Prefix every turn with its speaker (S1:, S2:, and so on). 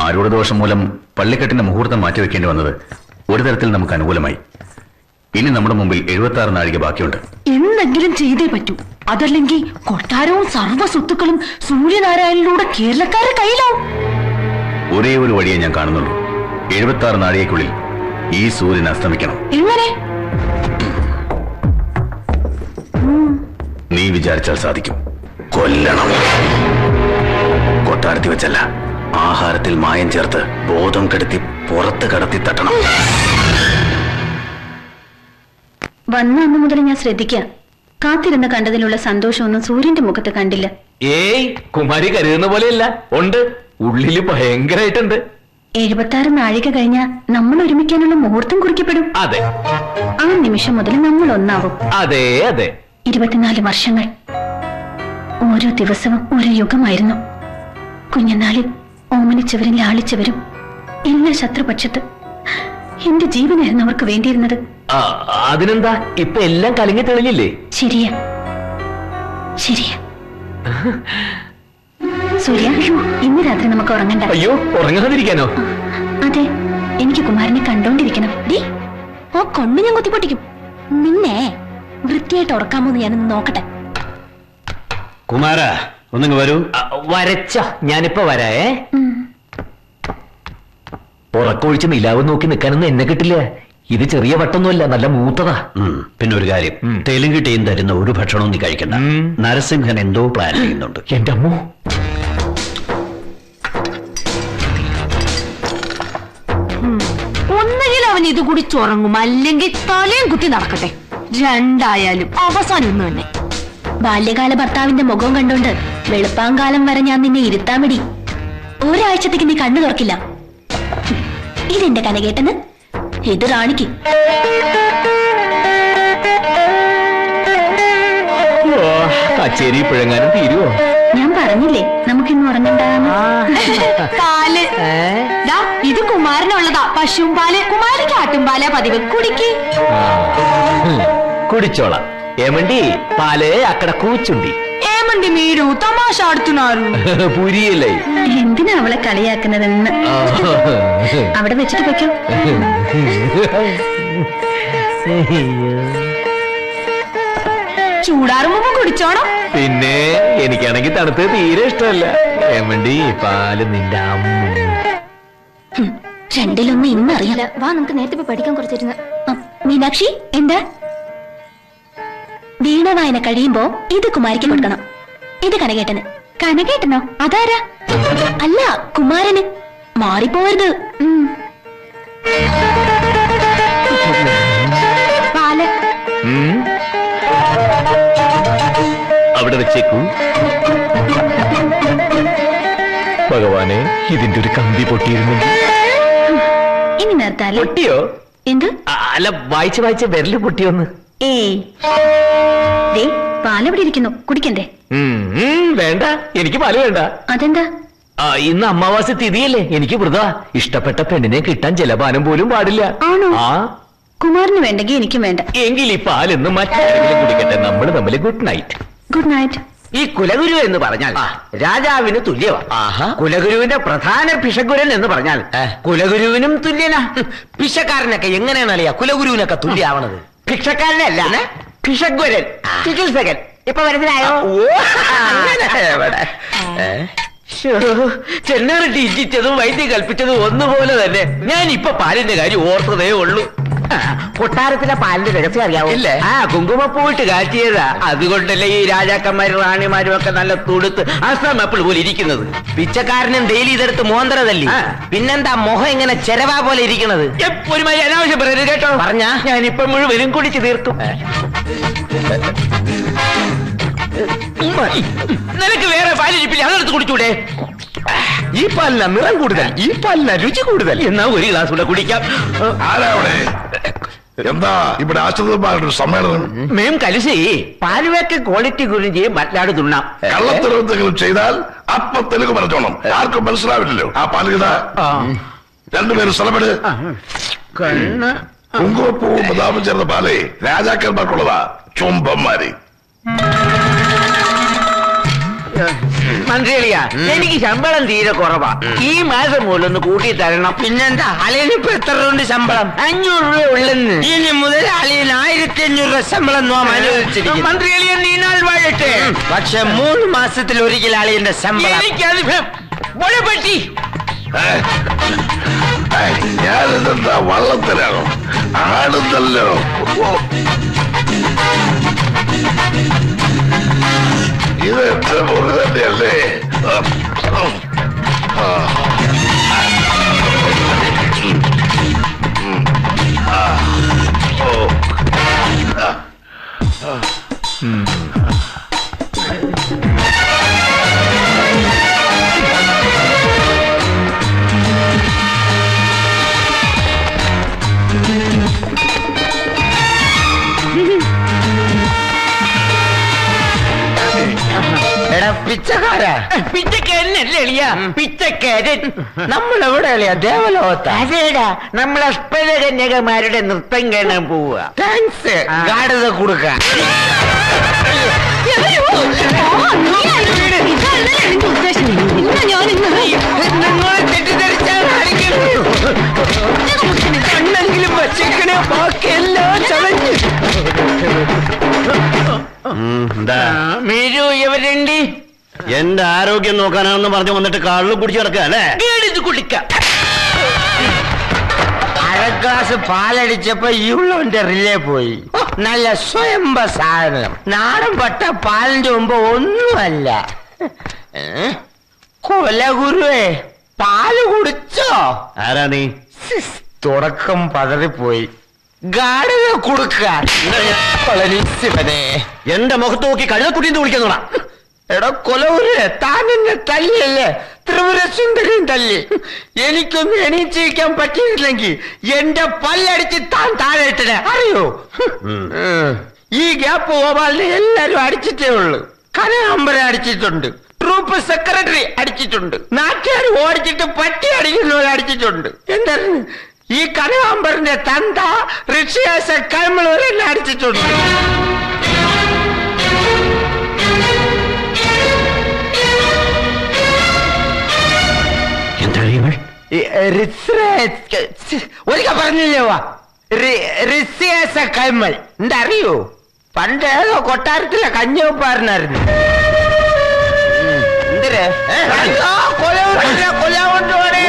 S1: ആരൂഢ ദോഷം മൂലം പള്ളിക്കെട്ടിന്റെ മുഹൂർത്തം മാറ്റിവെക്കേണ്ടി വന്നത് ഒരു തരത്തിൽ നമുക്ക് അനുകൂലമായി. ഇനി നമ്മുടെ മുമ്പിൽ 76 നാഴിക ബാക്കിയുണ്ട്.
S2: എന്തെങ്കിലും ചെയ്തേ പറ്റൂ. അതല്ലെങ്കിൽ കൊട്ടാരവും സർവ്വ സ്വത്തുക്കളും സൂര്യനാരായണനിലൂടെ കേരളക്കാരുടെ കയ്യിലാവും.
S1: ഒരേ ഒരു വഴിയെ ഞാൻ കാണുന്നുള്ളൂ. 76 നാഴികയ്ക്കുള്ളിൽ ഈ സൂര്യൻ അസ്തമിക്കണം.
S2: എങ്ങനെ?
S1: നീ വിചാരിച്ചാൽ സാധിക്കും. കൊല്ലണം. കൊട്ടാരത്തിൽ വെച്ചല്ല, ആഹാരത്തിൽ മായം ചേർത്ത് ബോധം കെടുത്തി പുറത്ത് കടത്തി തട്ടണം.
S3: വന്ന അന്ന് മുതൽ ഞാൻ ശ്രദ്ധിക്കാം. കാത്തിരുന്ന് കണ്ടതിലുള്ള സന്തോഷമൊന്നും സൂര്യന്റെ മുഖത്ത് കണ്ടില്ല.
S4: ഏയ്, കുമാരി കരുതുന്ന പോലെയല്ല, ഉണ്ട്, ഉള്ളില് ഭയങ്കരായിട്ടുണ്ട്.
S3: 76 നാഴിക കഴിഞ്ഞാൽ നമ്മൾ ഒരുമിക്കാനുള്ള മുഹൂർത്തം കുറിക്കപ്പെടും.
S4: അതെ,
S3: ആ നിമിഷം മുതൽ നമ്മൾ ഒന്നാവും.
S4: അതെ അതെ.
S3: 24 വർഷങ്ങൾ, ഓരോ ദിവസവും ഓരോ യുഗമായിരുന്നു. കുഞ്ഞനാളിൽ ഓമനിച്ചവരും ലാളിച്ചവരും എല്ലാ ശത്രുപക്ഷത്ത്. എന്റെ ജീവനായിരുന്നു അവർക്ക് വേണ്ടിയിരുന്നത്.
S4: അതിനെന്താ, ഇപ്പൊ എല്ലാം കലങ്ങി തെളിഞ്ഞില്ലേ?
S3: ശരിയാ ശരിയാ. സൂര്യ, ഇന്ന് രാത്രി നമുക്ക് ഉറങ്ങണ്ട.
S4: അയ്യോ, ഉറങ്ങാതിരിക്കാനോ?
S3: അതെ, എനിക്ക് കുമാരനെ കണ്ടോണ്ടിരിക്കണം.
S2: ആ കണ്ണു ഞാൻ കുത്തിപ്പൊട്ടിക്കും. നിന്നെ വൃത്തിയായിട്ട് ഉറക്കാമോന്ന് ഞാനൊന്ന് നോക്കട്ടെ.
S1: കുമാര, ഒന്നിങ്ങ് വരൂ.
S4: വരച്ച ഞാനിപ്പോ വരായേ. ഉറക്കൊഴിച്ച് നിലാവ് നോക്കി നിൽക്കാനൊന്നും എന്നെ കിട്ടില്ല. ഇത് ചെറിയ വട്ടൊന്നുമല്ല, നല്ല മൂത്തതാ.
S1: പിന്നെ ഒരു കാര്യം, തെലുങ്ക് ടീം തരുന്ന ഒരു ഭക്ഷണവും നീ കഴിക്കണ്ട. നരസിംഹൻ എന്തോ പ്ലാൻ ചെയ്യുന്നുണ്ട്.
S4: എന്റെ അമ്മോ,
S2: ഒന്നുകിൽ അവൻ ഇത് കൂടി ചുറങ്ങും, അല്ലെങ്കിൽ തലയും കുത്തി നടക്കട്ടെ. രണ്ടായാലും അവസാനം ഒന്ന് തന്നെ.
S3: ബാല്യകാല ഭർത്താവിന്റെ മുഖം കണ്ടോണ്ട് വെളുപ്പാങ്കാലം വരെ ഞാൻ നിന്നെ ഇരുത്താൻ വേണ്ടി ഒരാഴ്ചത്തേക്ക് നീ കണ്ണു തുറക്കില്ല. ഇതെന്റെ കനകേട്ടന്, ഇത് റാണിക്ക്.
S4: കച്ചേരി പിഴങ്ങാനും തീരുവോ?
S3: ഞാൻ പറഞ്ഞില്ലേ നമുക്കിന്ന് ഉറങ്ങണ്ടാന്ന്.
S2: പാല് ഇത് കുമാരനുള്ളതാ. പശുവും പാല്. കുമാരിക്ക് ആട്ടുംപാലാ പതിവ്. കുടിക്ക്.
S4: കുടിച്ചോളാം. ഏമണ്ടി പാല് അക്കട കൂച്ചുണ്ടി.
S2: ഏമണ്ടി മീരു തമാശ ആടുത്തുനാരു.
S4: പുരിയല്ലേ?
S3: എന്തിനാ അവളെ കളിയാക്കുന്നതെന്ന് അവിടെ വെച്ചിട്ട് വെക്കോ.
S2: ചൂടാറുമ്പോ കുടിച്ചോണം.
S4: പിന്നെ എനിക്കാണെങ്കിൽ തണുത്ത് തീരെ ഇഷ്ടമല്ല. ഏമണ്ടി പാല് നിന്റെ അമ്മ.
S3: രണ്ടിലൊന്നും ഇന്നറിയാം.
S2: വാ, നമുക്ക് നേരത്തെ പോയി പഠിക്കാൻ കുറച്ചിരുന്നു.
S3: മീനാക്ഷി, എന്താ? വീണ വായന കഴിയുമ്പോ ഇത് കുമാരിക്ക് കൊടുക്കണം. ഇത് കനകേട്ടന്. കനകേട്ടനോ? അതാരാ? അല്ല, കുമാരന്. മാറിപ്പോവരുത്.
S2: പാല്
S4: അവിടെ വെച്ചേക്കൂ. ഭഗവാനെ, ഇതിന്റെ ഒരു കമ്പി പൊട്ടിയിരുന്നെങ്കിൽ.
S3: ഇനി നിർത്താലേ?
S4: പൊട്ടിയോ?
S3: എന്ത്?
S4: അല്ല, വായിച്ച് വായിച്ച് വിരല് പൊട്ടിയോന്ന്.
S3: പാലെവിടെ ഇരിക്കുന്നു, കുടിക്കണ്ടേ?
S4: വേണ്ട, എനിക്ക് പാല് വേണ്ട.
S3: അതെന്താ?
S4: ഇന്ന് അമാവാസി തിഥിയല്ലേ, എനിക്ക് വൃതാ. ഇഷ്ടപ്പെട്ട പെണ്ണിനെ കിട്ടാൻ ജലപാനം പോലും പാടില്ല.
S3: ആണോ?
S4: ആ,
S3: കുമാരന് വേണ്ടെങ്കിൽ എനിക്കും വേണ്ട.
S4: എങ്കിൽ ഈ പാലെന്ന് മറ്റാരെങ്കിലും കുടിക്കട്ടെ. നമ്മൾ തമ്മിൽ ഗുഡ് നൈറ്റ്.
S3: Good night.
S5: ഈ കുലഗുരു എന്ന് പറഞ്ഞാൽ രാജാവിന് തുല്യമാണ്. കുലഗുരുവിന്റെ പ്രധാന പിശകുരൻ എന്ന് പറഞ്ഞാൽ കുലഗുരുവിനും തുല്യനാ. പിശക്കാരനൊക്കെ എങ്ങനെയാണ് അറിയാ കുലഗുരുവിനൊക്കെ തുല്യാവണത്? ഭിക്ഷക്കാരനല്ല, പിശകുരൻ, ചികിത്സകൻ. ഇപ്പൊ മനസ്സിലായോ? ചെന്നേറിട്ട് ഇഞ്ചിച്ചതും വൈദ്യം കൽപ്പിച്ചതും ഒന്നുപോലെ തന്നെ. ഞാൻ ഇപ്പൊ പാലിന്റെ കാര്യം ഓർത്തതേ ഉള്ളൂ. കൊട്ടാരത്തിലെ പാലിന്റെ രഹസ്യം അറിയാവോ? ഇല്ലേ? കുങ്കുമപ്പൂവിട്ട് കാച്ചിയതാ. അതുകൊണ്ടല്ലേ ഈ രാജാക്കന്മാരും റാണിമാരും ഒക്കെ നല്ല തുടുത്ത് അസം അപ്പോൾ പോലെ ഇരിക്കുന്നത്. പിച്ചക്കാരനും ഡെയിലി ഇതെടുത്ത് മോന്തറതല്ലേ. പിന്നെന്താ മുഖം ഇങ്ങനെ ചെരവാ പോലെ ഇരിക്കുന്നത്? ഒരു മതി അനാവശ്യം പറയരുത് കേട്ടോ. പറഞ്ഞാ ഞാനിപ്പൊ മുഴുവനും കുടിച്ചു തീർക്കും. നിനക്ക് വേറെ പാലിരിപ്പില്ല, അതെടുത്ത് കുടിച്ചൂടെ? ഈ പാലിന നിറം കൂടുതൽ, ഈ പാലിന രുചി കൂടുതൽ. എന്നാ ഒരു ഗ്ലാസ് കൂടെ കുടിക്കാം.
S6: എന്താ ഇവിടെ ആശ്രിതമാരുടെ സമ്മേളനം?
S5: മേം കലിശി പാലുവൊക്കെ ക്വാളിറ്റി കുറിച്ച് മറ്റാട് തുണ്ണാം.
S6: കള്ളത്തരവെന്തെങ്കിലും ചെയ്താൽ അപ്പൊ തെലുങ്ക് പറഞ്ഞോണം. ആർക്കും മനസ്സിലാവില്ലല്ലോ. ആ പാലുകഥ രണ്ടുപേരും സ്ഥലപ്പെട്. കുങ്കുമപ്പൂവും ബദാമും ചേർന്ന പാലേ രാജാക്കന്മാർക്കുള്ളതാ. ചുംബന്മാര്
S5: മന്ത്രിയാ എനിക്ക് ശമ്പളം തീരെ കുറവാ. ഈ മാസം മൂലൊന്ന് കൂട്ടി തരണം.
S7: പിന്നെന്താ അളിയനിപ്പോ എത്ര രൂപ ശമ്പളം?
S5: 500 രൂപ ഉള്ളെന്ന്.
S7: ഇനി മുതൽ അളിയന് 1500 രൂപ ശമ്പളം നാം അനുവദിച്ചിരിക്കും.
S5: മന്ത്രിയാ നീ നാൾ വാഴട്ടെ.
S7: പക്ഷെ 3 മാസത്തിൽ ഒരിക്കൽ അളിയന്റെ ശമ്പളം.
S5: എനിക്കത് പറ്റി
S6: ഞാനിതെന്താ വള്ളത്തിലാണോ? ആടുന്നല്ലോ. ഇത് എന്റെ മുറി തന്നെയല്ലേ?
S7: എടാ പിച്ചക്കാരാ,
S5: പിച്ചക്കാരനല്ലേ എളിയ പിച്ചക്കാരൻ.
S7: നമ്മൾ എവിടെ അളിയാ? ദേവലോകത്താ?
S5: അതേടാ നമ്മൾ അസ്പരകന്യകമാരുടെ നൃത്തം കാണാൻ പോവുക.
S7: താങ്ക്സ്. ഗാഠത കൊടുക്ക. കണ്ണെങ്കിലും വച്ചിക്കണേ, ബാക്കിയെല്ലാം ചളഞ്ഞ്.
S5: മീരു എവരുണ്ട്?
S4: എന്റെ ആരോഗ്യം നോക്കാനാണെന്ന് പറഞ്ഞു വന്നിട്ട് കള്ളു കുടിച്ചു കിടക്കുക അല്ലേ?
S5: എടുത്ത് കുളിക്കാം.
S7: 1/2 ഗ്ലാസ് പാലടിച്ചപ്പോ ഇവളുടെ റിലേ പോയി. നല്ല സ്വയംഭ സാധനം. നാടൻ പട്ട പാലിന്റെ മുമ്പ് ഒന്നുമല്ല. കൊലഗുരുവേ, പാല് കുടിച്ചോ?
S4: ആരാ നീ?
S7: തുടക്കം പതറിപ്പോയി. ഗാഠത കൊടുക്കാൻ പളനീശിവനെ.
S4: എന്റെ മുഖത്ത് നോക്കി കഴുതക്കുട്ടിന്ന് വിളിക്കുന്നോടാ.
S7: എടാ കൊലഗുരുവേ, താൻ എന്നെ തല്ലിയല്ലേ? ത്രിപുര സുന്ദരിയും തല്ലി. എനിക്കൊന്നും എണീച്ചിരിക്കാൻ പറ്റിയില്ലെങ്കിൽ എന്റെ പല്ലടിച്ച് താൻ താഴെ ഇട്ടേ അറിയോ? ഈ ഗ്യാപ്പ് ഗോപാലിനെ എല്ലാരും അടിച്ചിട്ടേ ഉള്ളു. കനകാമ്പരെ അടിച്ചിട്ടുണ്ട്, ട്രൂപ്പ് സെക്രട്ടറി അടിച്ചിട്ടുണ്ട്, നാട്ടുകാർ ഓടിച്ചിട്ട് പട്ടി അടിക്കുന്നവരെ അടിച്ചിട്ടുണ്ട്. എന്താണ് ഈ കനകാമ്പറിന്റെ തന്ത ഋഷിയാസ കൈമളവരെ എന്നെ അടിച്ചിട്ടുണ്ട്. ഒരിക്കൽ പറഞ്ഞില്ലേ വാ, ഋഷിയാസ കൈമൾ. എന്താ അറിയോ? പണ്ട് ഏതോ കൊട്ടാരത്തിലെ കഞ്ഞവപ്പാരനായിരുന്നു. എന്തിരെ കൊല കൊണ്ടുപോണേ